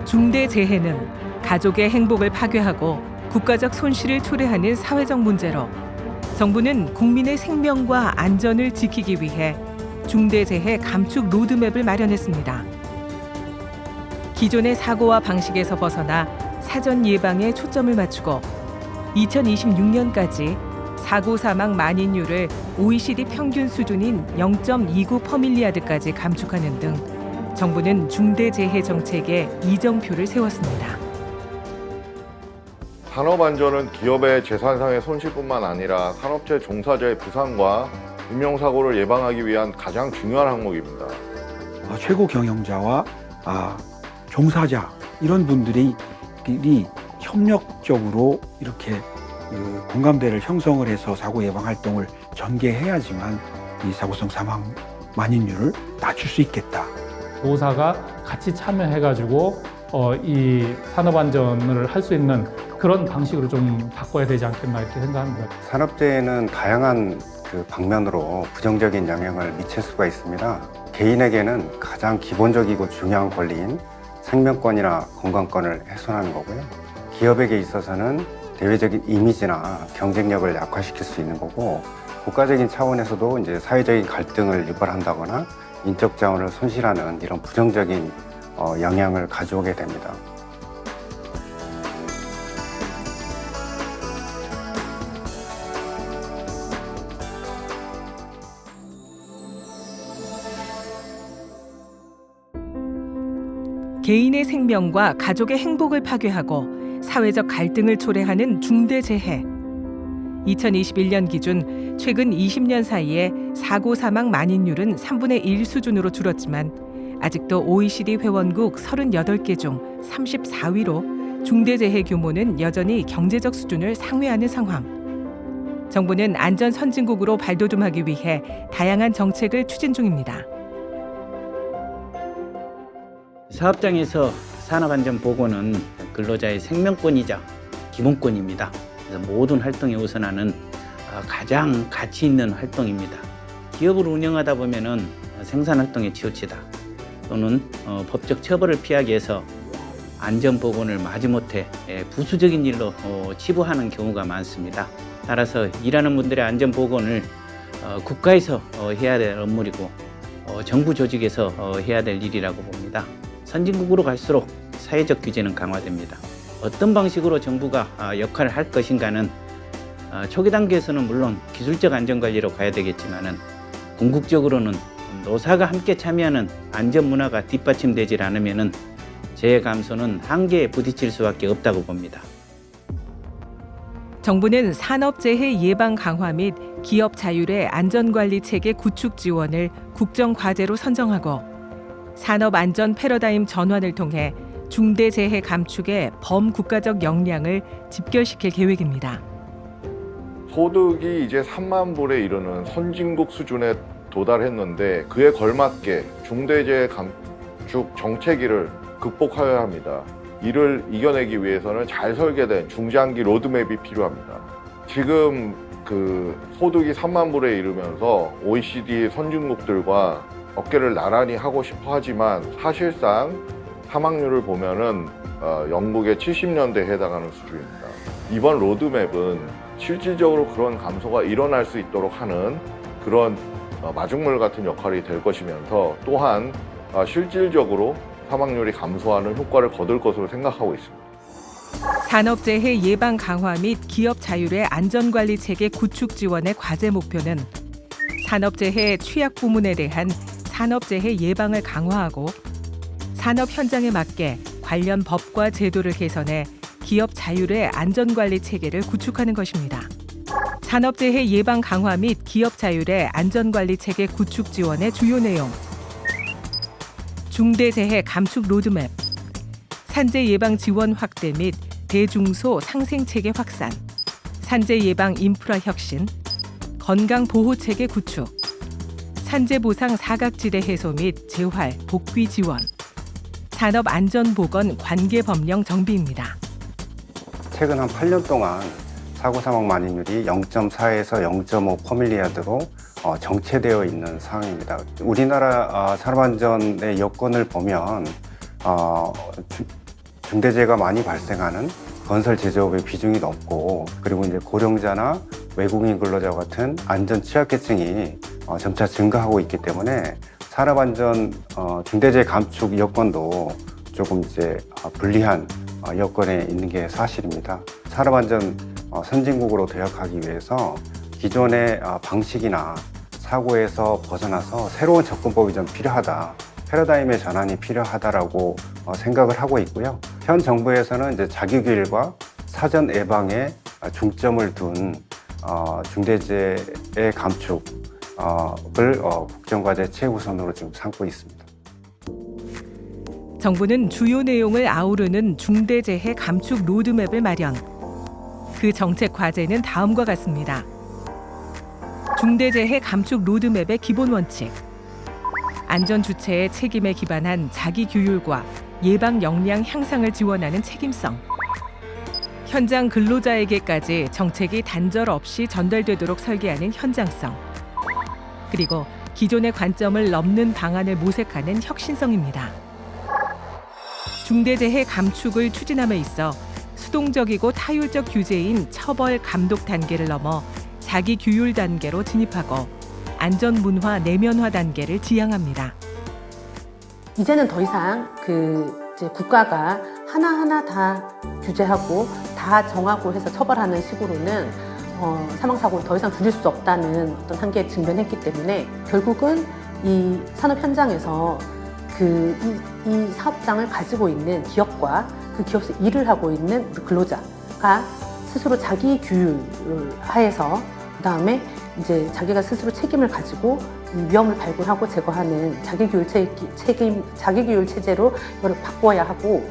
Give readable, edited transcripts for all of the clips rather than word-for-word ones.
중대재해는 가족의 행복을 파괴하고 국가적 손실을 초래하는 사회적 문제로 정부는 국민의 생명과 안전을 지키기 위해 중대재해 감축 로드맵을 마련했습니다. 기존의 사고와 방식에서 벗어나 사전 예방에 초점을 맞추고 2026년까지 사고 사망 만인율을 OECD 평균 수준인 0.29%까지 감축하는 등 정부는 중대재해 정책에 이정표를 세웠습니다. 산업안전은 기업의 재산상의 손실뿐만 아니라 산업체 종사자의 부상과 인명사고를 예방하기 위한 가장 중요한 항목입니다. 최고 경영자와 종사자 이런 분들이 협력적으로 이렇게 공감대를 형성을 해서 사고 예방 활동을 전개해야지만 이 사고성 사망 만인율을 낮출 수 있겠다. 노사가 같이 참여해가지고 이 산업안전을 할 수 있는 그런 방식으로 좀 바꿔야 되지 않겠나 이렇게 생각합니다. 산업재해는 다양한 방면으로 부정적인 영향을 미칠 수가 있습니다. 개인에게는 가장 기본적이고 중요한 권리인 생명권이나 건강권을 훼손하는 거고요. 기업에게 있어서는 대외적인 이미지나 경쟁력을 약화시킬 수 있는 거고, 국가적인 차원에서도 이제 사회적인 갈등을 유발한다거나 인적 자원을 손실하는 이런 부정적인 영향을 가져오게 됩니다. 개인의 생명과 가족의 행복을 파괴하고 사회적 갈등을 초래하는 중대재해. 2021년 기준 최근 20년 사이에 사고 사망 만인율은 3분의 1 수준으로 줄었지만 아직도 OECD 회원국 38개 중 34위로 중대재해 규모는 여전히 경제적 수준을 상회하는 상황. 정부는 안전 선진국으로 발돋움하기 위해 다양한 정책을 추진 중입니다. 사업장에서 산업안전보고는 근로자의 생명권이자 기본권입니다. 그래서 모든 활동에 우선하는 가장 가치 있는 활동입니다. 기업을 운영하다 보면은 생산활동에 치우치다 또는 법적 처벌을 피하기 위해서 안전보건을 마지못해 부수적인 일로 치부하는 경우가 많습니다. 따라서 일하는 분들의 안전보건을 국가에서 해야 될 업무이고 정부 조직에서 해야 될 일이라고 봅니다. 선진국으로 갈수록 사회적 규제는 강화됩니다. 어떤 방식으로 정부가 역할을 할 것인가는 초기 단계에서는 물론 기술적 안전관리로 가야 되겠지만은 궁극적으로는 노사가 함께 참여하는 안전 문화가 뒷받침되질 않으면은 재해 감소는 한계에 부딪힐 수밖에 없다고 봅니다. 정부는 산업재해 예방 강화 및 기업 자율의 안전관리 체계 구축 지원을 국정과제로 선정하고 산업안전 패러다임 전환을 통해 중대재해 감축의 범국가적 역량을 집결시킬 계획입니다. 소득이 이제 3만 불에 이르는 선진국 수준에 도달했는데 그에 걸맞게 중대재해 감축 정책위를 극복하여야 합니다. 이를 이겨내기 위해서는 잘 설계된 중장기 로드맵이 필요합니다. 지금 소득이 3만 불에 이르면서 OECD 선진국들과 어깨를 나란히 하고 싶어 하지만 사실상 사망률을 보면은 영국의 70년대에 해당하는 수준입니다. 이번 로드맵은 실질적으로 그런 감소가 일어날 수 있도록 하는 그런 마중물 같은 역할이 될 것이면서 또한 실질적으로 사망률이 감소하는 효과를 거둘 것으로 생각하고 있습니다. 산업재해 예방 강화 및 기업 자율의 안전관리 체계 구축 지원의 과제 목표는 산업재해 취약 부문에 대한 산업재해 예방을 강화하고 산업 현장에 맞게 관련 법과 제도를 개선해 기업 자율의 안전관리 체계를 구축하는 것입니다. 산업재해 예방 강화 및 기업 자율의 안전관리 체계 구축 지원의 주요 내용. 중대재해 감축 로드맵, 산재 예방 지원 확대 및 대중소 상생체계 확산, 산재 예방 인프라 혁신, 건강 보호 체계 구축, 산재 보상 사각지대 해소 및 재활, 복귀 지원, 산업 안전 보건 관계 법령 정비입니다. 최근 한 8년 동안 사고 사망 만인율이 0.4에서 0.5 퍼밀리아드로 정체되어 있는 상황입니다. 우리나라 산업안전의 여건을 보면 중대재해가 많이 발생하는 건설 제조업의 비중이 높고, 그리고 이제 고령자나 외국인 근로자 같은 안전 취약계층이 점차 증가하고 있기 때문에 산업안전 중대재해 감축 여건도 조금 이제 불리한 여건에 있는 게 사실입니다. 산업안전 선진국으로 도약하기 위해서 기존의 방식이나 사고에서 벗어나서 새로운 접근법이 좀 필요하다. 패러다임의 전환이 필요하다라고 생각을 하고 있고요. 현 정부에서는 이제 자기교육과 사전 예방에 중점을 둔 중대재해 감축을 국정과제 최우선으로 지금 삼고 있습니다. 정부는 주요 내용을 아우르는 중대재해 감축 로드맵을 마련. 그 정책 과제는 다음과 같습니다. 중대재해 감축 로드맵의 기본 원칙. 안전 주체의 책임에 기반한 자기 규율과 예방 역량 향상을 지원하는 책임성. 현장 근로자에게까지 정책이 단절 없이 전달되도록 설계하는 현장성. 그리고 기존의 관점을 넘는 방안을 모색하는 혁신성입니다. 중대재해 감축을 추진함에 있어 수동적이고 타율적 규제인 처벌 감독 단계를 넘어 자기 규율 단계로 진입하고 안전 문화 내면화 단계를 지향합니다. 이제는 더 이상 이제 국가가 하나하나 다 규제하고 다 정하고 해서 처벌하는 식으로는 사망사고를 더 이상 줄일 수 없다는 어떤 한계에 직면했기 때문에 결국은 이 산업 현장에서 이 사업장을 가지고 있는 기업과 그 기업에서 일을 하고 있는 근로자가 스스로 자기 규율 하에서 그다음에 이제 자기가 스스로 책임을 가지고 위험을 발굴하고 제거하는 자기규율 체제로 이걸 바꿔야 하고,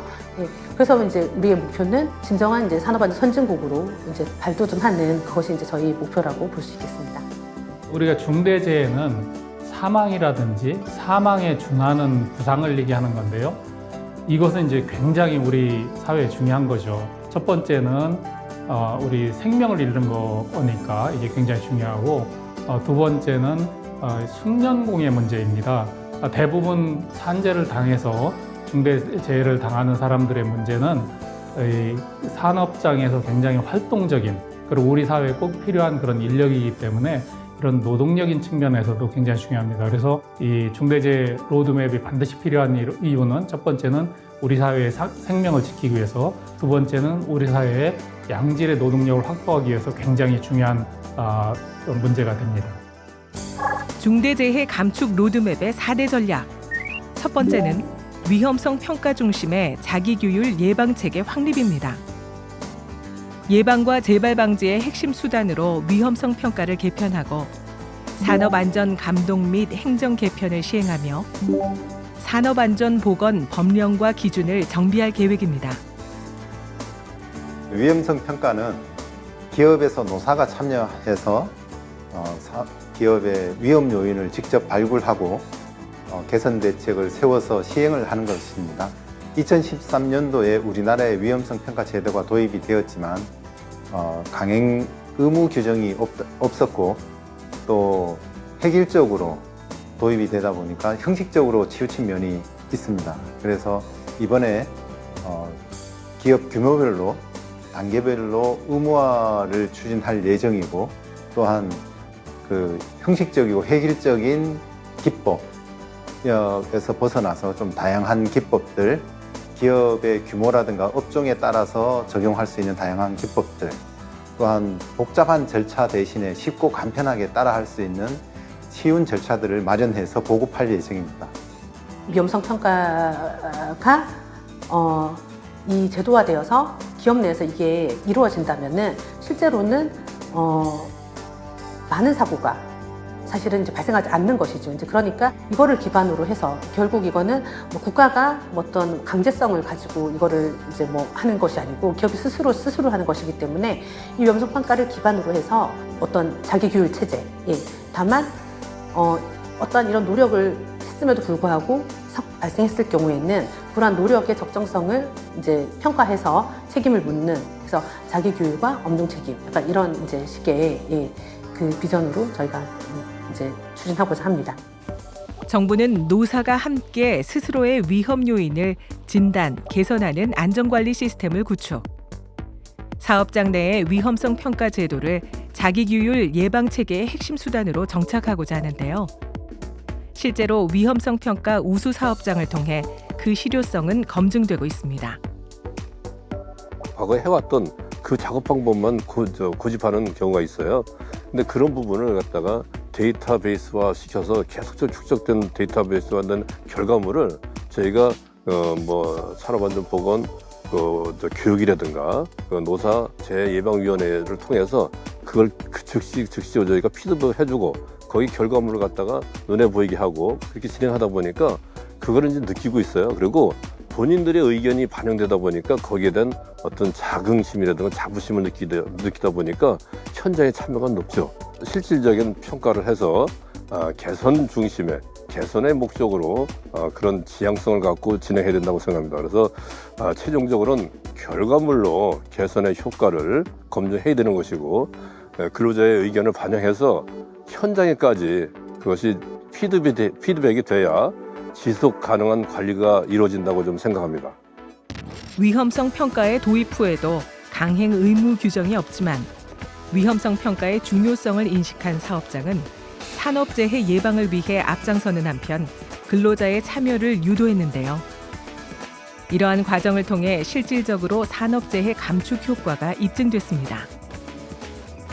그래서 이제 우리의 목표는 진정한 이제 산업안전 선진국으로 이제 발돋움하는 그것이 이제 저희 목표라고 볼 수 있겠습니다. 우리가 중대재해는 사망이라든지 사망에 준하는 부상을 얘기하는 건데요. 이것은 이제 굉장히 우리 사회에 중요한 거죠. 첫 번째는 우리 생명을 잃는 거니까 이게 굉장히 중요하고, 두 번째는 숙련공의 문제입니다. 대부분 산재를 당해서 중대재해를 당하는 사람들의 문제는 이 산업장에서 굉장히 활동적인, 그리고 우리 사회에 꼭 필요한 그런 인력이기 때문에 이런 노동력인 측면에서도 굉장히 중요합니다. 그래서 이 중대재해 로드맵이 반드시 필요한 이유는 첫 번째는 우리 사회의 생명을 지키기 위해서, 두 번째는 우리 사회의 양질의 노동력을 확보하기 위해서 굉장히 중요한 문제가 됩니다. 중대재해 감축 로드맵의 4대 전략. 첫 번째는 위험성 평가 중심의 자기규율 예방체계 확립입니다. 예방과 재발 방지의 핵심 수단으로 위험성 평가를 개편하고 산업안전 감독 및 행정 개편을 시행하며 산업안전 보건 법령과 기준을 정비할 계획입니다. 위험성 평가는 기업에서 노사가 참여해서 기업의 위험 요인을 직접 발굴하고 개선 대책을 세워서 시행을 하는 것입니다. 2013년도에 우리나라의 위험성 평가 제도가 도입이 되었지만 강행 의무 규정이 없었고 또 획일적으로 도입이 되다 보니까 형식적으로 치우친 면이 있습니다. 그래서 이번에 기업 규모별로 단계별로 의무화를 추진할 예정이고, 또한 그 형식적이고 획일적인 기법에서 벗어나서 좀 다양한 기법들, 기업의 규모라든가 업종에 따라서 적용할 수 있는 다양한 기법들, 또한 복잡한 절차 대신에 쉽고 간편하게 따라할 수 있는 쉬운 절차들을 마련해서 보급할 예정입니다. 위험성 평가가 이 제도화되어서 기업 내에서 이게 이루어진다면은 실제로는 많은 사고가 사실은 이제 발생하지 않는 것이죠. 이제 그러니까 이거를 기반으로 해서 결국 이거는 뭐 국가가 뭐 어떤 강제성을 가지고 이거를 이제 뭐 하는 것이 아니고 기업이 스스로 하는 것이기 때문에 이 위험성 평가를 기반으로 해서 어떤 자기 규율 체제, 예. 다만 어떤 이런 노력을 했음에도 불구하고 발생했을 경우에는 그러한 노력의 적정성을 이제 평가해서 책임을 묻는, 그래서 자기 규율과 엄중 책임, 약간 이런 이제 식의 예, 그 비전으로 저희가 이제 추진하고자 합니다. 정부는 노사가 함께 스스로의 위험 요인을 진단, 개선하는 안전관리 시스템을 구축. 사업장 내의 위험성 평가 제도를 자기규율 예방 체계의 핵심 수단으로 정착하고자 하는데요. 실제로 위험성 평가 우수 사업장을 통해 그 실효성은 검증되고 있습니다. 과거에 해왔던 그 작업 방법만 고집하는 경우가 있어요. 근데 그런 부분을 갖다가 데이터베이스화 시켜서 계속적으로 축적된 데이터베이스화 된 결과물을 저희가 뭐 산업안전보건 교육이라든가 노사 재예방위원회를 통해서 그걸 즉시 저희가 피드백 해주고 거기 결과물을 갖다가 눈에 보이게 하고 그렇게 진행하다 보니까 그거를 이제 느끼고 있어요. 그리고 본인들의 의견이 반영되다 보니까 거기에 대한 어떤 자긍심이라든가 자부심을 느끼다 보니까 현장의 참여가 높죠. 실질적인 평가를 해서 개선 중심의 개선의 목적으로 그런 지향성을 갖고 진행해야 된다고 생각합니다. 그래서 최종적으로는 결과물로 개선의 효과를 검증해야 되는 것이고 근로자의 의견을 반영해서 현장에까지 그것이 피드백이 돼야 지속 가능한 관리가 이루어진다고 좀 생각합니다. 위험성 평가의 도입 후에도 강행 의무 규정이 없지만 위험성 평가의 중요성을 인식한 사업장은 산업재해 예방을 위해 앞장서는 한편 근로자의 참여를 유도했는데요. 이러한 과정을 통해 실질적으로 산업재해 감축 효과가 입증됐습니다.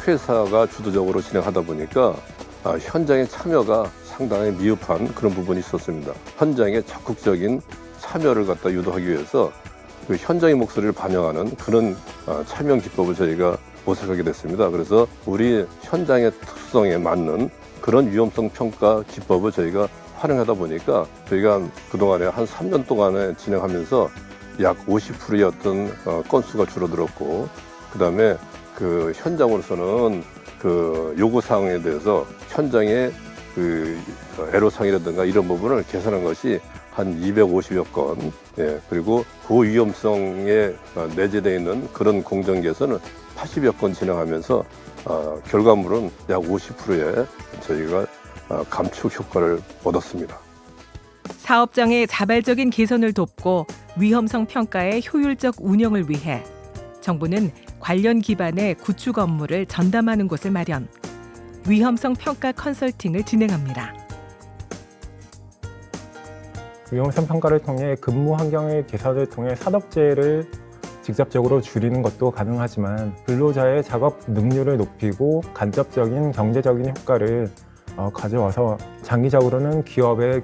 회사가 주도적으로 진행하다 보니까 현장의 참여가 상당히 미흡한 그런 부분이 있었습니다. 현장의 적극적인 참여를 갖다 유도하기 위해서 그 현장의 목소리를 반영하는 그런 참여 기법을 저희가 모색하게 됐습니다. 그래서 우리 현장의 특성에 맞는 그런 위험성 평가 기법을 저희가 활용하다 보니까 저희가 그동안에 한 3년 동안에 진행하면서 약 50%의 어떤 건수가 줄어들었고 그다음에 그 현장으로서는 그 요구사항에 대해서 현장의 그 애로사항이라든가 이런 부분을 개선한 것이 한 250여 건, 예, 그리고 고위험성에 내재되어 있는 그런 공정 개선을 80여 건 진행하면서 결과물은 약 50%의 저희가 감축 효과를 얻었습니다. 사업장의 자발적인 개선을 돕고 위험성 평가의 효율적 운영을 위해 정부는 관련 기반의 구축 업무를 전담하는 곳을 마련, 위험성 평가 컨설팅을 진행합니다. 위험성 평가를 통해 근무 환경의 개선을 통해 산업재해를 직접적으로 줄이는 것도 가능하지만 근로자의 작업 능률을 높이고 간접적인 경제적인 효과를 가져와서 장기적으로는 기업의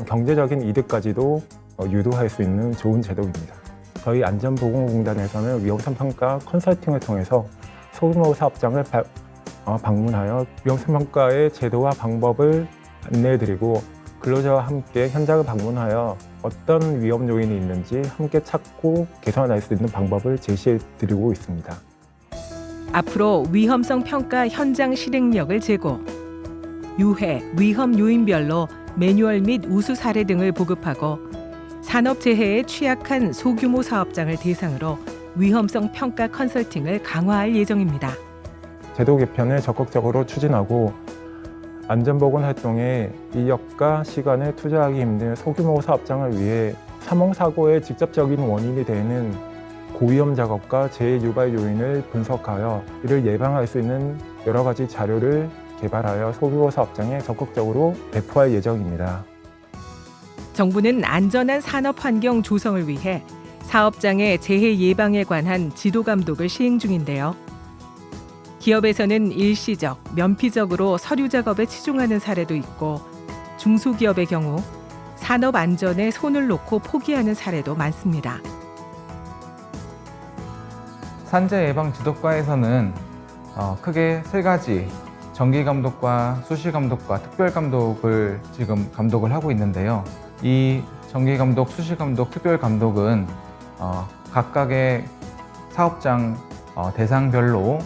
경제적인 이득까지도 유도할 수 있는 좋은 제도입니다. 저희 안전보건공단에서는 위험성 평가 컨설팅을 통해서 소규모 사업장을 방문하여 위험성 평가의 제도와 방법을 안내해드리고 근로자와 함께 현장을 방문하여 어떤 위험 요인이 있는지 함께 찾고 개선할 수 있는 방법을 제시해드리고 있습니다. 앞으로 위험성 평가 현장 실행력을 제고, 유해, 위험 요인별로 매뉴얼 및 우수 사례 등을 보급하고 산업재해에 취약한 소규모 사업장을 대상으로 위험성 평가 컨설팅을 강화할 예정입니다. 제도 개편을 적극적으로 추진하고 안전보건 활동에 인력과 시간을 투자하기 힘든 소규모 사업장을 위해 사망사고의 직접적인 원인이 되는 고위험 작업과 재해 유발 요인을 분석하여 이를 예방할 수 있는 여러 가지 자료를 개발하여 소규모 사업장에 적극적으로 배포할 예정입니다. 정부는 안전한 산업 환경 조성을 위해 사업장의 재해 예방에 관한 지도 감독을 시행 중인데요. 기업에서는 일시적, 면피적으로 서류 작업에 치중하는 사례도 있고 중소기업의 경우 산업 안전에 손을 놓고 포기하는 사례도 많습니다. 산재 예방 지도과에서는 크게 세 가지 정기 감독과 수시 감독과 특별 감독을 지금 감독을 하고 있는데요. 이 정기 감독, 수시 감독, 특별 감독은 각각의 사업장 대상별로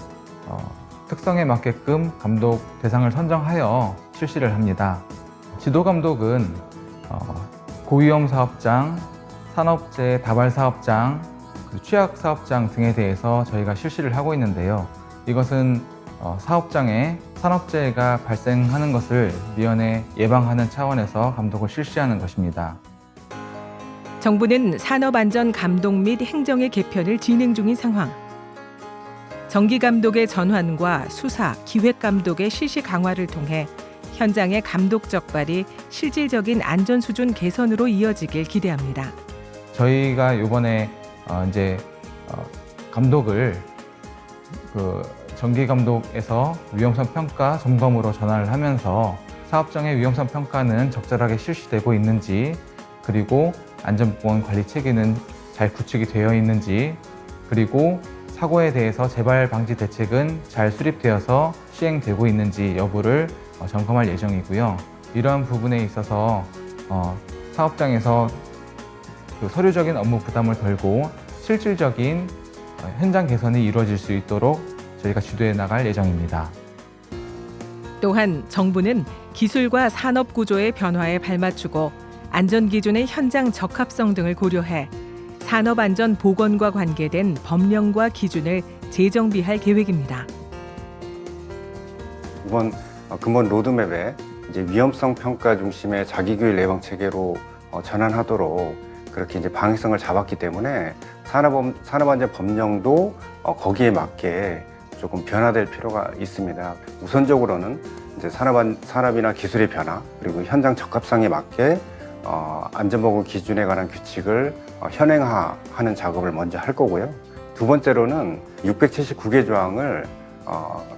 특성에 맞게끔 감독 대상을 선정하여 실시를 합니다. 지도 감독은 고위험 사업장, 산업재해 다발 사업장, 취약 사업장 등에 대해서 저희가 실시를 하고 있는데요. 이것은 사업장에 산업재해가 발생하는 것을 미연에 예방하는 차원에서 감독을 실시하는 것입니다. 정부는 산업안전 감독 및 행정의 개편을 진행 중인 상황. 정기 감독의 전환과 수사, 기획 감독의 실시 강화를 통해 현장의 감독 적발이 실질적인 안전 수준 개선으로 이어지길 기대합니다. 저희가 이번에 감독을 정기 감독에서 위험성 평가 점검으로 전환을 하면서 사업장의 위험성 평가는 적절하게 실시되고 있는지, 그리고 안전보건 관리 체계는 잘 구축이 되어 있는지, 그리고 사고에 대해서 재발 방지 대책은 잘 수립되어서 시행되고 있는지 여부를 점검할 예정이고요. 이러한 부분에 있어서 사업장에서 서류적인 업무 부담을 덜고 실질적인 현장 개선이 이루어질 수 있도록 저희가 주도해 나갈 예정입니다. 또한 정부는 기술과 산업 구조의 변화에 발맞추고 안전 기준의 현장 적합성 등을 고려해 산업안전 보건과 관계된 법령과 기준을 재정비할 계획입니다. 이번 근본 로드맵에 이제 위험성 평가 중심의 자기교육 예방 체계로 전환하도록 그렇게 이제 방향성을 잡았기 때문에 산업안전 법령도 거기에 맞게 조금 변화될 필요가 있습니다. 우선적으로는 이제 산업이나 기술의 변화, 그리고 현장 적합성에 맞게 안전보건 기준에 관한 규칙을 현행화하는 작업을 먼저 할 거고요. 두 번째로는 679개 조항을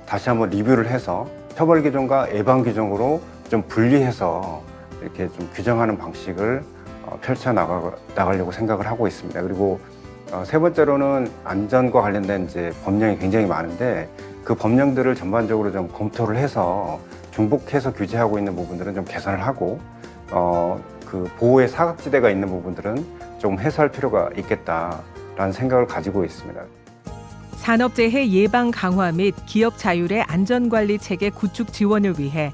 다시 한번 리뷰를 해서 처벌 규정과 예방 규정으로 좀 분리해서 이렇게 좀 규정하는 방식을 펼쳐 나가려고 생각을 하고 있습니다. 그리고 세 번째로는 안전과 관련된 이제 법령이 굉장히 많은데 그 법령들을 전반적으로 좀 검토를 해서 중복해서 규제하고 있는 부분들은 좀 개선을 하고 그 보호의 사각지대가 있는 부분들은 좀 해소할 필요가 있겠다라는 생각을 가지고 있습니다. 산업재해 예방 강화 및 기업 자율의 안전관리 체계 구축 지원을 위해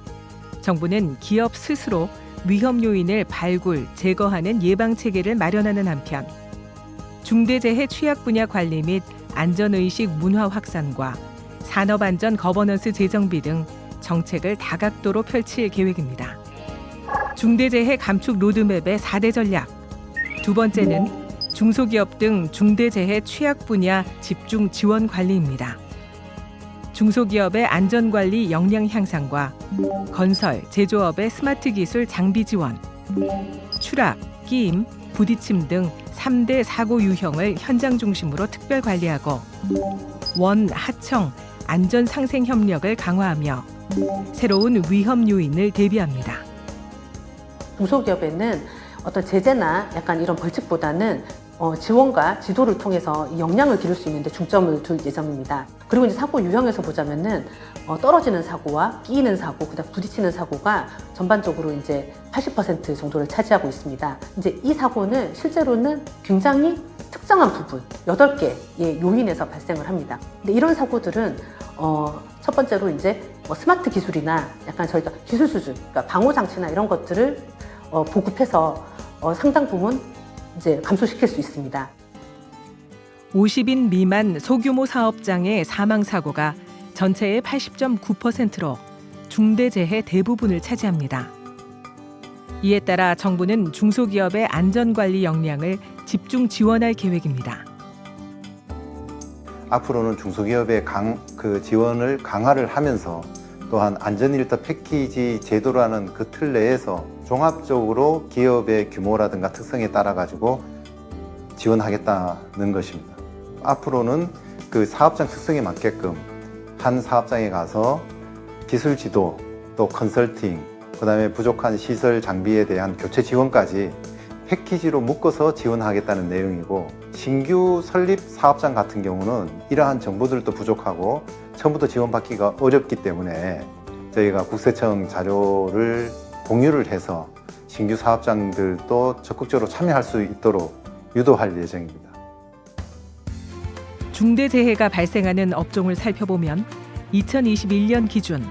정부는 기업 스스로 위험 요인을 발굴, 제거하는 예방 체계를 마련하는 한편 중대재해 취약 분야 관리 및 안전의식 문화 확산과 산업안전 거버넌스 재정비 등 정책을 다각도로 펼칠 계획입니다. 중대재해 감축 로드맵의 4대 전략. 두 번째는 중소기업 등 중대재해 취약 분야 집중 지원 관리입니다. 중소기업의 안전관리 역량 향상과 건설, 제조업의 스마트 기술 장비 지원, 추락, 끼임, 부딪힘 등 3대 사고 유형을 현장 중심으로 특별 관리하고 원, 하청, 안전 상생 협력을 강화하며 새로운 위험 요인을 대비합니다. 중소기업에는 어떤 제재나 약간 이런 벌칙보다는 지원과 지도를 통해서 역량을 기를 수 있는데 중점을 둘 예정입니다. 그리고 이제 사고 유형에서 보자면은 떨어지는 사고와 끼이는 사고, 그다음 부딪히는 사고가 전반적으로 이제 80% 정도를 차지하고 있습니다. 이제 이 사고는 실제로는 굉장히 특정한 부분, 8개의 요인에서 발생을 합니다. 근데 이런 사고들은 첫 번째로 이제 스마트 기술이나 약간 저희가 기술 수준, 그러니까 방호 장치나 이런 것들을 보급해서 상당 부분 이제 감소시킬 수 있습니다. 50인 미만 소규모 사업장의 사망 사고가 전체의 80.9%로 중대재해 대부분을 차지합니다. 이에 따라 정부는 중소기업의 안전관리 역량을 집중 지원할 계획입니다. 앞으로는 중소기업의 지원을 강화를 하면서 또한 안전일터 패키지 제도라는 그 틀 내에서 종합적으로 기업의 규모라든가 특성에 따라 가지고 지원하겠다는 것입니다. 앞으로는 그 사업장 특성에 맞게끔 한 사업장에 가서 기술 지도, 또 컨설팅, 그다음에 부족한 시설 장비에 대한 교체 지원까지 패키지로 묶어서 지원하겠다는 내용이고, 신규 설립 사업장 같은 경우는 이러한 정보들도 부족하고 처음부터 지원받기가 어렵기 때문에 저희가 국세청 자료를 공유를 해서 신규 사업장들도 적극적으로 참여할 수 있도록 유도할 예정입니다. 중대재해가 발생하는 업종을 살펴보면 2021년 기준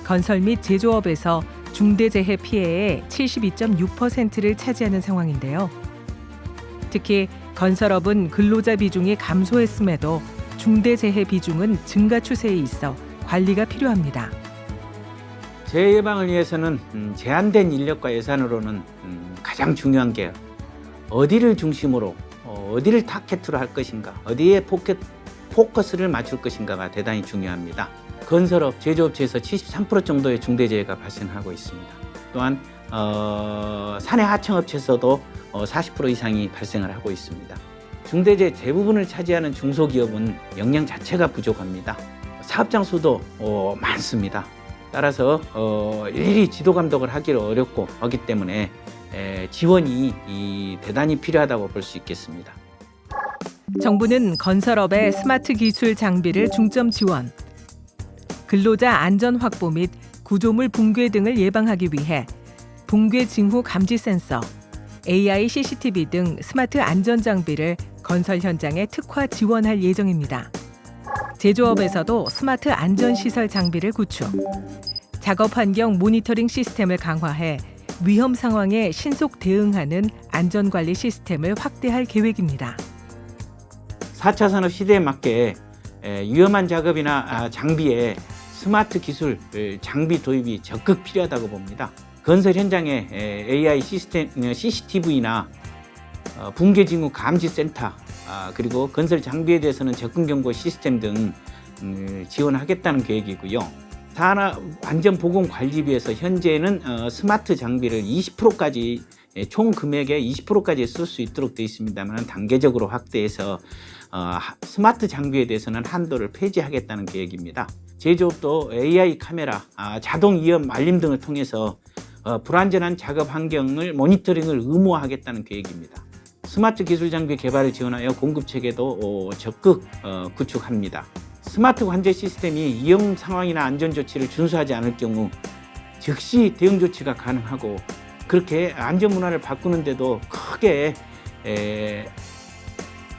건설 및 제조업에서 중대재해 피해의 72.6%를 차지하는 상황인데요. 특히 건설업은 근로자 비중이 감소했음에도 중대재해 비중은 증가 추세에 있어 관리가 필요합니다. 재해 예방을 위해서는 제한된 인력과 예산으로는 가장 중요한 게 어디를 중심으로 어디를 타겟으로 할 것인가, 어디에 포커스를 맞출 것인가가 대단히 중요합니다. 건설업, 제조업체에서 73% 정도의 중대재해가 발생하고 있습니다. 또한 산해 하청업체에서도 40% 이상이 발생을 하고 있습니다. 중대재해 대부분을 차지하는 중소기업은 역량 자체가 부족합니다. 사업장 수도 많습니다. 따라서 일일이 지도 감독을 하기를 어렵고 하기 때문에 지원이 대단히 필요하다고 볼 수 있겠습니다. 정부는 건설업의 스마트 기술 장비를 중점 지원, 근로자 안전 확보 및 구조물 붕괴 등을 예방하기 위해 붕괴 징후 감지 센서, AI CCTV 등 스마트 안전 장비를 건설 현장에 특화 지원할 예정입니다. 제조업에서도 스마트 안전 시설 장비를 구축, 작업 환경 모니터링 시스템을 강화해 위험 상황에 신속 대응하는 안전 관리 시스템을 확대할 계획입니다. 4차 산업 시대에 맞게 위험한 작업이나 장비에 스마트 기술 장비 도입이 적극 필요하다고 봅니다. 건설 현장에 AI 시스템, CCTV나 붕괴 징후 감지 센터, 그리고 건설 장비에 대해서는 접근 경고 시스템 등 지원하겠다는 계획이고요. 산업 안전 보건 관리비에서 현재는 스마트 장비를 20%까지 총 금액의 20%까지 쓸 수 있도록 되어 있습니다만 단계적으로 확대해서 스마트 장비에 대해서는 한도를 폐지하겠다는 계획입니다. 제조업도 AI 카메라, 자동 위험 알림 등을 통해서 불안전한 작업 환경을 모니터링을 의무화하겠다는 계획입니다. 스마트 기술 장비 개발을 지원하여 공급 체계도 적극 구축합니다. 스마트 관제 시스템이 위험 상황이나 안전 조치를 준수하지 않을 경우 즉시 대응 조치가 가능하고 그렇게 안전 문화를 바꾸는데도 크게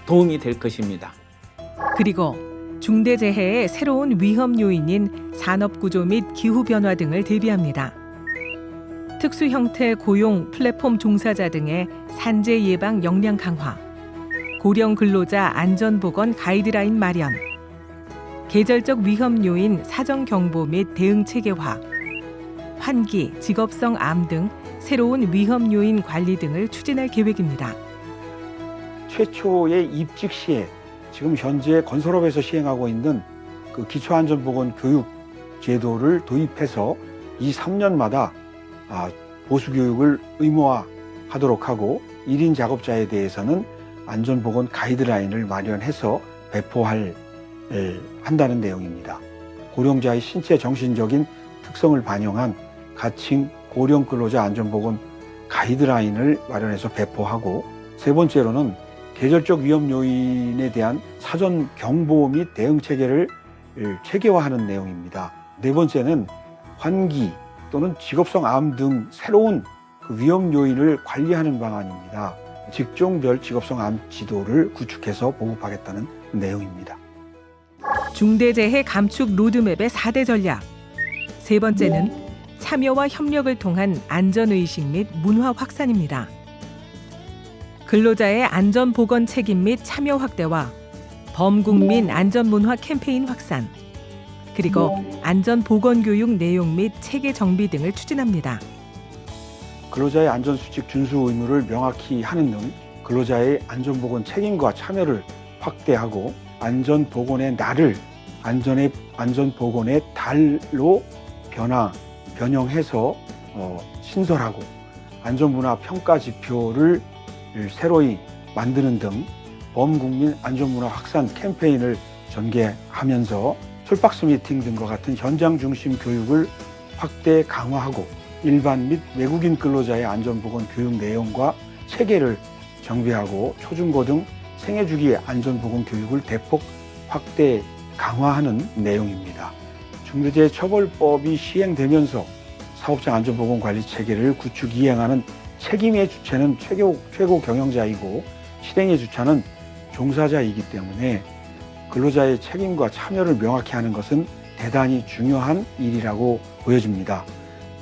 도움이 될 것입니다. 그리고 중대재해의 새로운 위험 요인인 산업구조 및 기후변화 등을 대비합니다. 특수 형태 고용 플랫폼 종사자 등의 산재 예방 역량 강화, 고령 근로자 안전보건 가이드라인 마련, 계절적 위험 요인 사전 경보 및 대응 체계화, 환기, 직업성 암 등 새로운 위험 요인 관리 등을 추진할 계획입니다. 최초의 입직 시에 지금 현재 건설업에서 시행하고 있는 그 기초안전보건 교육 제도를 도입해서 이 3년마다 보수교육을 의무화하도록 하고 1인 작업자에 대해서는 안전보건 가이드라인을 마련해서 한다는 내용입니다. 고령자의 신체 정신적인 특성을 반영한 가칭 고령 근로자 안전보건 가이드라인을 마련해서 배포하고, 세 번째로는 계절적 위험 요인에 대한 사전 경보 및 대응 체계를 체계화하는 내용입니다. 네 번째는 환기 또는 직업성 암 등 새로운 그 위험 요인을 관리하는 방안입니다. 직종별 직업성 암 지도를 구축해서 보급하겠다는 내용입니다. 중대재해 감축 로드맵의 4대 전략. 세 번째는 참여와 협력을 통한 안전의식 및 문화 확산입니다. 근로자의 안전보건 책임 및 참여 확대와 범국민 안전문화 캠페인 확산, 그리고 안전보건교육 내용 및 체계 정비 등을 추진합니다. 근로자의 안전수칙 준수 의무를 명확히 하는 등 근로자의 안전보건 책임과 참여를 확대하고, 안전보건의 날을 안전보건의 달로 변형해서 신설하고, 안전문화 평가 지표를 새로이 만드는 등 범국민 안전문화 확산 캠페인을 전개하면서 풀박스 미팅 등과 같은 현장 중심 교육을 확대 강화하고, 일반 및 외국인 근로자의 안전보건 교육 내용과 체계를 정비하고 초중고등 생애주기 안전보건 교육을 대폭 확대 강화하는 내용입니다. 중대재해처벌법이 시행되면서 사업장 안전보건관리 체계를 구축 이행하는 책임의 주체는 최고 경영자이고 실행의 주체는 종사자이기 때문에 근로자의 책임과 참여를 명확히 하는 것은 대단히 중요한 일이라고 보여집니다.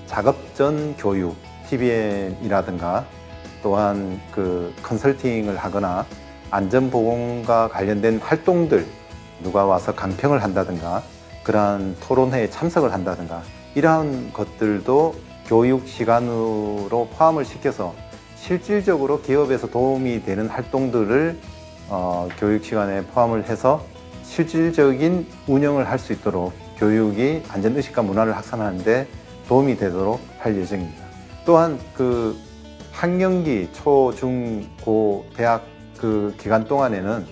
작업 전 교육, TBM이라든가 또한 그 컨설팅을 하거나 안전보건과 관련된 활동들, 누가 와서 강평을 한다든가 그러한 토론회에 참석을 한다든가 이러한 것들도 교육 시간으로 포함을 시켜서 실질적으로 기업에서 도움이 되는 활동들을 교육 시간에 포함을 해서 실질적인 운영을 할 수 있도록 교육이 안전의식과 문화를 확산하는 데 도움이 되도록 할 예정입니다. 또한 그 학년기 초, 중, 고, 대학 그 기간 동안에는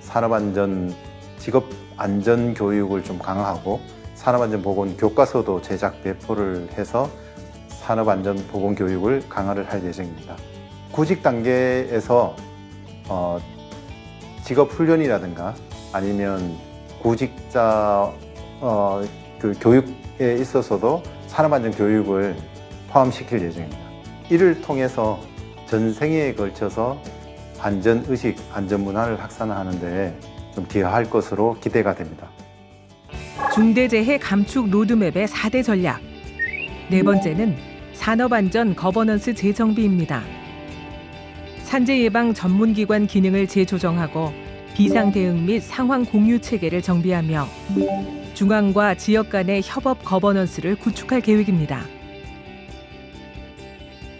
산업안전, 직업안전 교육을 좀 강화하고 산업안전보건 교과서도 제작 배포를 해서 산업안전보건 교육을 강화를 할 예정입니다. 구직 단계에서 직업훈련이라든가 아니면 구직자 그 교육에 있어서도 산업안전 교육을 포함시킬 예정입니다. 이를 통해서 전생에 걸쳐서 안전의식, 안전문화를 확산하는 데 좀 기여할 것으로 기대가 됩니다. 중대재해 감축 로드맵의 4대 전략. 네 번째는 산업안전 거버넌스 재정비입니다. 산재 예방 전문기관 기능을 재조정하고 비상 대응 및 상황 공유 체계를 정비하며 중앙과 지역 간의 협업 거버넌스를 구축할 계획입니다.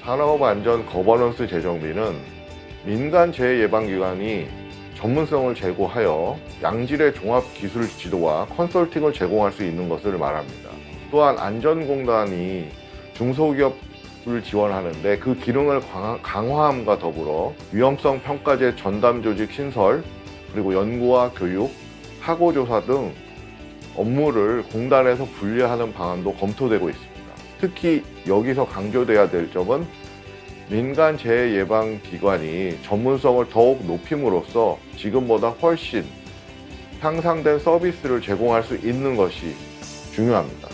산업안전 거버넌스 재정비는 민간 재해 예방기관이 전문성을 제고하여 양질의 종합기술 지도와 컨설팅을 제공할 수 있는 것을 말합니다. 또한 안전공단이 중소기업을 지원하는데 그 기능을 강화함과 더불어 위험성 평가제 전담 조직 신설, 그리고 연구와 교육, 사고조사 등 업무를 공단에서 분리하는 방안도 검토되고 있습니다. 특히 여기서 강조돼야 될 점은 민간 재해 예방 기관이 전문성을 더욱 높임으로써 지금보다 훨씬 향상된 서비스를 제공할 수 있는 것이 중요합니다.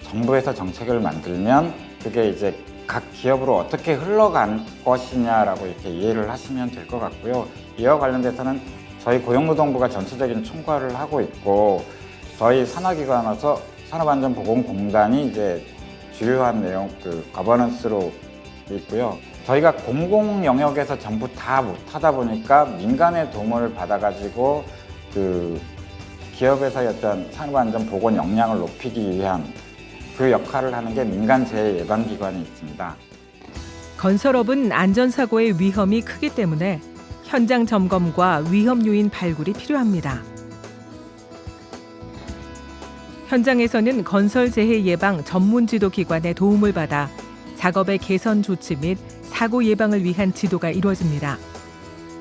정부에서 정책을 만들면 그게 이제 각 기업으로 어떻게 흘러간 것이냐라고 이렇게 이해를 하시면 될 것 같고요. 이와 관련돼서는 저희 고용노동부가 전체적인 총괄을 하고 있고 저희 산하기관에서 산업안전보건공단이 이제 주요한 내용 그 거버넌스로 있고요. 저희가 공공 영역에서 전부 다 못하다 보니까 민간의 도움을 받아가지고 그 기업에서의 어떤 산업안전보건 역량을 높이기 위한 그 역할을 하는 게 민간 재해 예방기관이 있습니다. 건설업은 안전사고의 위험이 크기 때문에 현장 점검과 위험 요인 발굴이 필요합니다. 현장에서는 건설 재해 예방 전문 지도 기관의 도움을 받아 작업의 개선 조치 및 사고 예방을 위한 지도가 이루어집니다.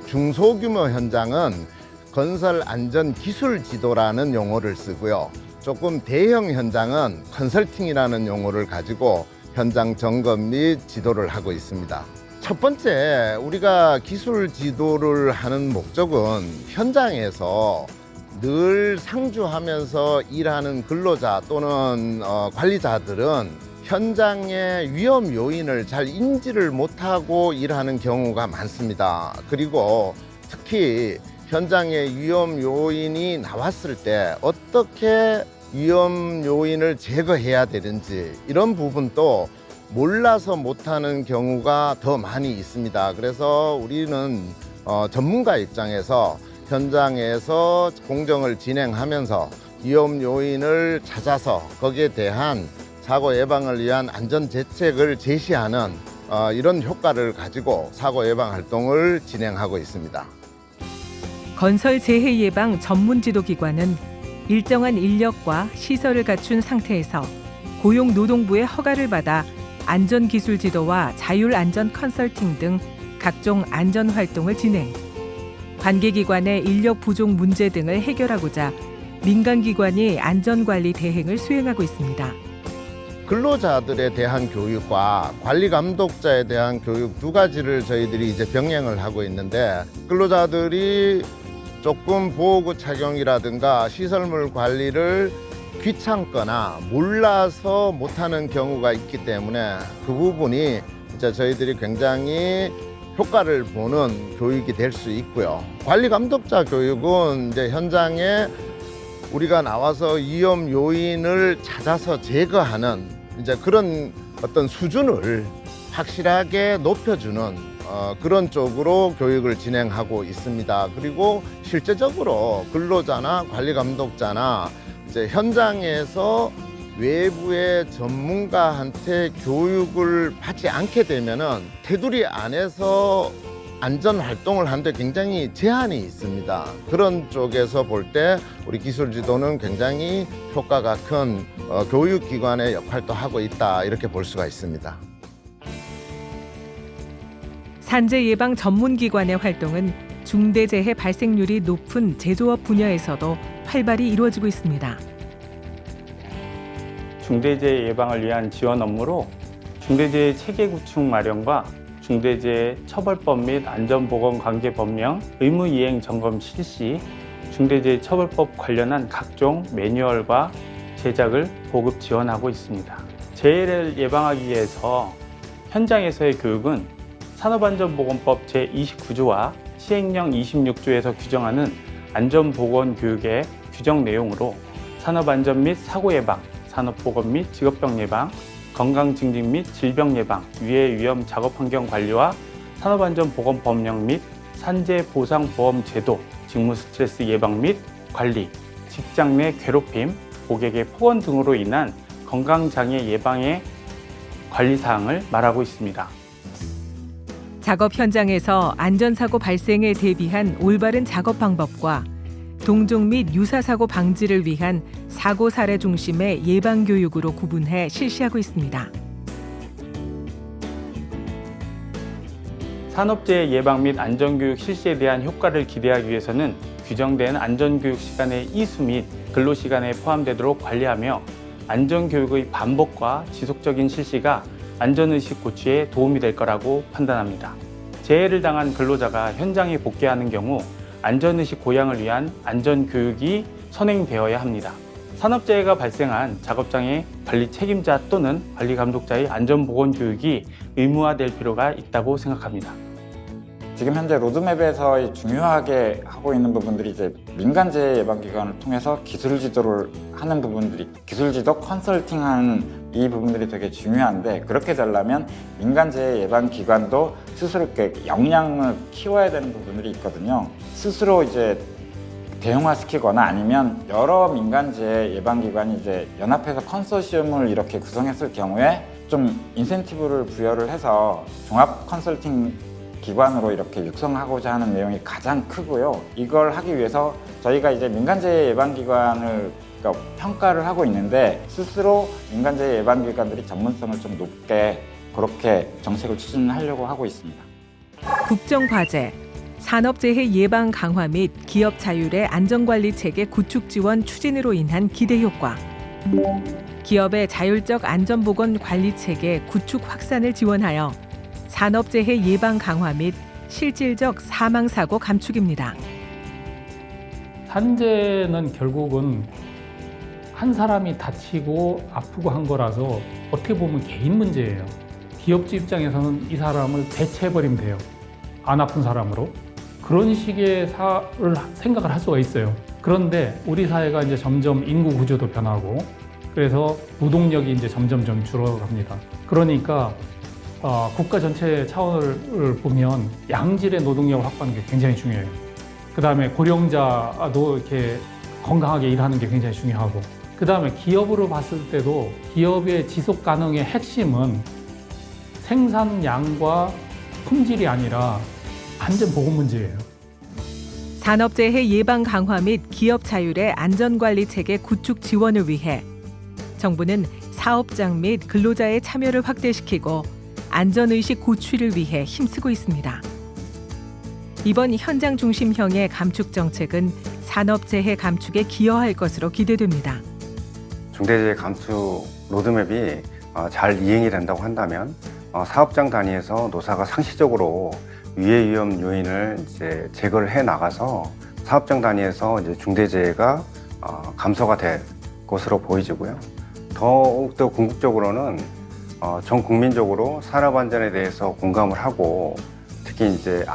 중소규모 현장은 건설 안전 기술 지도라는 용어를 쓰고요. 조금 대형 현장은 컨설팅이라는 용어를 가지고 현장 점검 및 지도를 하고 있습니다. 첫 번째, 우리가 기술 지도를 하는 목적은 현장에서 늘 상주하면서 일하는 근로자 또는 관리자들은 현장의 위험 요인을 잘 인지를 못하고 일하는 경우가 많습니다. 그리고 특히 현장의 위험 요인이 나왔을 때 어떻게 위험 요인을 제거해야 되는지 이런 부분도 몰라서 못하는 경우가 더 많이 있습니다. 그래서 우리는 전문가 입장에서 현장에서 공정을 진행하면서 위험 요인을 찾아서 거기에 대한 사고 예방을 위한 안전 대책을 제시하는 이런 효과를 가지고 사고 예방 활동을 진행하고 있습니다. 건설 재해 예방 전문 지도 기관은 일정한 인력과 시설을 갖춘 상태에서 고용노동부의 허가를 받아 안전기술 지도와 자율안전 컨설팅 등 각종 안전 활동을 진행. 관계기관의 인력 부족 문제 등을 해결하고자 민간기관이 안전관리 대행을 수행하고 있습니다. 근로자들에 대한 교육과 관리 감독자에 대한 교육 두 가지를 저희들이 이제 병행을 하고 있는데, 근로자들이 조금 보호구 착용이라든가 시설물 관리를 귀찮거나 몰라서 못하는 경우가 있기 때문에 그 부분이 이제 저희들이 굉장히 효과를 보는 교육이 될 수 있고요. 관리 감독자 교육은 이제 현장에 우리가 나와서 위험 요인을 찾아서 제거하는 이제 그런 어떤 수준을 확실하게 높여주는 그런 쪽으로 교육을 진행하고 있습니다. 그리고 실제적으로 근로자나 관리 감독자나 이제 현장에서 외부의 전문가한테 교육을 받지 않게 되면은 테두리 안에서 안전 활동을 하는데 굉장히 제한이 있습니다. 그런 쪽에서 볼 때 우리 기술지도는 굉장히 효과가 큰 교육기관의 역할도 하고 있다, 이렇게 볼 수가 있습니다. 산재 예방 전문기관의 활동은 중대재해 발생률이 높은 제조업 분야에서도 활발히 이루어지고 있습니다. 중대재해 예방을 위한 지원 업무로 중대재해 체계 구축 마련과 중대재해 처벌법 및 안전보건관계법령 의무이행 점검 실시, 중대재해 처벌법 관련한 각종 매뉴얼과 제작을 보급 지원하고 있습니다. 재해를 예방하기 위해서 현장에서의 교육은 산업안전보건법 제29조와 시행령 26조에서 규정하는 안전보건교육의 규정 내용으로 산업안전 및 사고예방, 산업보건 및 직업병 예방, 건강증진 및 질병 예방, 유해 위험 작업환경 관리와 산업안전보건법령 및 산재보상보험제도, 직무 스트레스 예방 및 관리, 직장 내 괴롭힘, 고객의 폭언 등으로 인한 건강장애 예방의 관리사항을 말하고 있습니다. 작업 현장에서 안전사고 발생에 대비한 올바른 작업 방법과 동종 및 유사사고 방지를 위한 사고 사례 중심의 예방교육으로 구분해 실시하고 있습니다. 산업재해 예방 및 안전교육 실시에 대한 효과를 기대하기 위해서는 규정된 안전교육 시간의 이수 및 근로시간에 포함되도록 관리하며 안전교육의 반복과 지속적인 실시가 안전의식 고취에 도움이 될 거라고 판단합니다. 재해를 당한 근로자가 현장에 복귀하는 경우 안전의식 고양을 위한 안전교육이 선행되어야 합니다. 산업재해가 발생한 작업장의 관리 책임자 또는 관리감독자의 안전보건교육이 의무화될 필요가 있다고 생각합니다. 지금 현재 로드맵에서 중요하게 하고 있는 부분들이 이제 민간재해 예방기관을 통해서 기술 지도를 하는 부분들이, 기술 지도 컨설팅하는 이 부분들이 되게 중요한데, 그렇게 되려면 민간재해 예방기관도 스스로 이렇게 역량을 키워야 되는 부분들이 있거든요. 스스로 이제 대형화시키거나 아니면 여러 민간재해 예방기관이 이제 연합해서 컨소시엄을 이렇게 구성했을 경우에 좀 인센티브를 부여를 해서 종합 컨설팅 기관으로 이렇게 육성하고자 하는 내용이 가장 크고요. 이걸 하기 위해서 저희가 이제 민간재해 예방기관을 평가를 하고 있는데, 스스로 민간재해 예방기관들이 전문성을 좀 높게 그렇게 정책을 추진하려고 하고 있습니다. 국정과제, 산업재해 예방 강화 및 기업 자율의 안전관리 체계 구축 지원 추진으로 인한 기대 효과, 기업의 자율적 안전보건 관리 체계 구축 확산을 지원하여 산업재해 예방 강화 및 실질적 사망사고 감축입니다. 산재는 결국은 한 사람이 다치고 아프고 한 거라서 어떻게 보면 개인 문제예요. 기업주 입장에서는 이 사람을 대체해버리면 돼요. 안 아픈 사람으로. 그런 식의 생각을 할 수가 있어요. 그런데 우리 사회가 이제 점점 인구 구조도 변하고, 그래서 노동력이 이제 점점 줄어갑니다. 그러니까 국가 전체 차원을 보면 양질의 노동력을 확보하는 게 굉장히 중요해요. 그 다음에 고령자도 이렇게 건강하게 일하는 게 굉장히 중요하고, 그 다음에 기업으로 봤을 때도 기업의 지속 가능의 핵심은 생산량과 품질이 아니라 안전보건 문제예요. 산업재해 예방 강화 및 기업 자율의 안전관리 체계 구축 지원을 위해 정부는 사업장 및 근로자의 참여를 확대시키고 안전의식 고취를 위해 힘쓰고 있습니다. 이번 현장 중심형의 감축 정책은 산업재해 감축에 기여할 것으로 기대됩니다. 중대재해 감축 로드맵이 잘 이행이 된다고 한다면 사업장 단위에서 노사가 상시적으로 유해 위험 요인을 이제 제거를 해 나가서 사업장 단위에서 이제 중대재해가 감소가 될 것으로 보여지고요. 더욱더 궁극적으로는 전 국민적으로 산업안전에 대해서 공감을 하고 특히 이제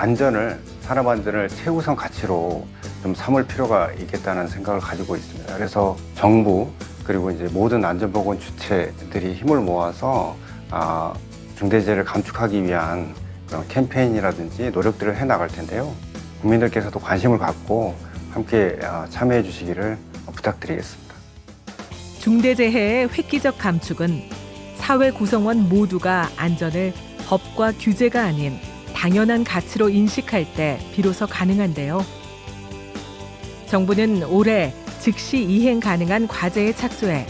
산업안전을 최우선 가치로 좀 삼을 필요가 있겠다는 생각을 가지고 있습니다. 그래서 정부 그리고 이제 모든 안전보건 주체들이 힘을 모아서 중대재해를 감축하기 위한 그런 캠페인이라든지 노력들을 해나갈 텐데요. 국민들께서도 관심을 갖고 함께 참여해 주시기를 부탁드리겠습니다. 중대재해의 획기적 감축은 사회 구성원 모두가 안전을 법과 규제가 아닌 당연한 가치로 인식할 때 비로소 가능한데요. 정부는 올해 즉시 이행 가능한 과제에 착수해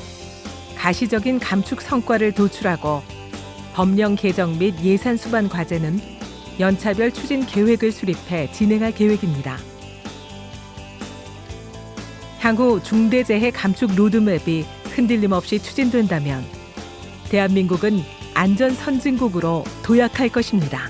가시적인 감축 성과를 도출하고 법령 개정 및 예산 수반 과제는 연차별 추진 계획을 수립해 진행할 계획입니다. 향후 중대재해 감축 로드맵이 흔들림 없이 추진된다면 대한민국은 안전 선진국으로 도약할 것입니다.